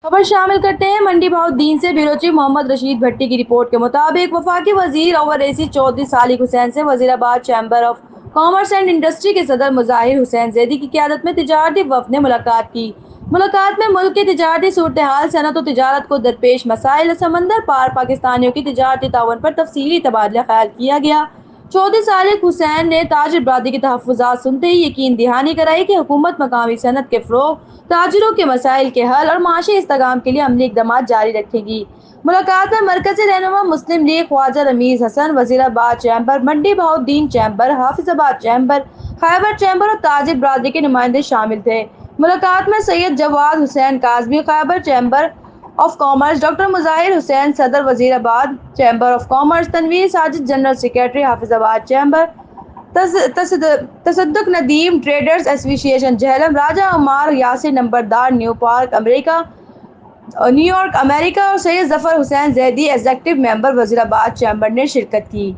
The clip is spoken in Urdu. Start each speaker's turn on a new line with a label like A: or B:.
A: خبر شامل کرتے ہیں منڈی بہاؤالدین سے۔ بیورو چیف محمد رشید بھٹی کی رپورٹ کے مطابق وفاقی وزیر اویسی چودھری صالح حسین سے وزیر آباد chamber of commerce and industry کے صدر مظاہر حسین زیدی کی قیادت میں تجارتی وفد نے ملاقات کی۔ ملاقات میں ملک کی تجارتی صورتحال، صنعت و تجارت کو درپیش مسائل اور سمندر پار پاکستانیوں کی تجارتی تعاون پر تفصیلی تبادلہ خیال کیا گیا۔ چودھری صالح حسین نے تاجر برادری کے تحفظات سنتے ہی یقین دہانی کرائی کہ حکومت مقامی صنعت کے فروغ، تاجروں کے مسائل کے حل اور معاشی استحکام کے لیے عملی اقدامات جاری رکھے گی۔ ملاقات میں مرکزی رہنما مسلم لیگ خواجہ رمیز حسن، وزیر آباد چیمبر، منڈی بہاؤالدین چیمبر، حافظ آباد چیمبر، خیبر چیمبر اور تاجر برادری کے نمائندے شامل تھے۔ ملاقات میں سید جواد حسین کاظمی، خیبر چیمبر آف کامرس، ڈاکٹر مظاہر حسین صدر، وزیر آباد chamber of commerce, Tanveer Sajid general secretary, حافظ آباد چیمبر، تصدق ندیم ٹریڈرز ایسوسی ایشن جہلم، راجہ عمار یاسر نمبردار نیو یارک امریکہ اور سید ظفر حسین زیدی ایگزیکٹو ممبر وزیر آباد چیمبر نے شرکت کی۔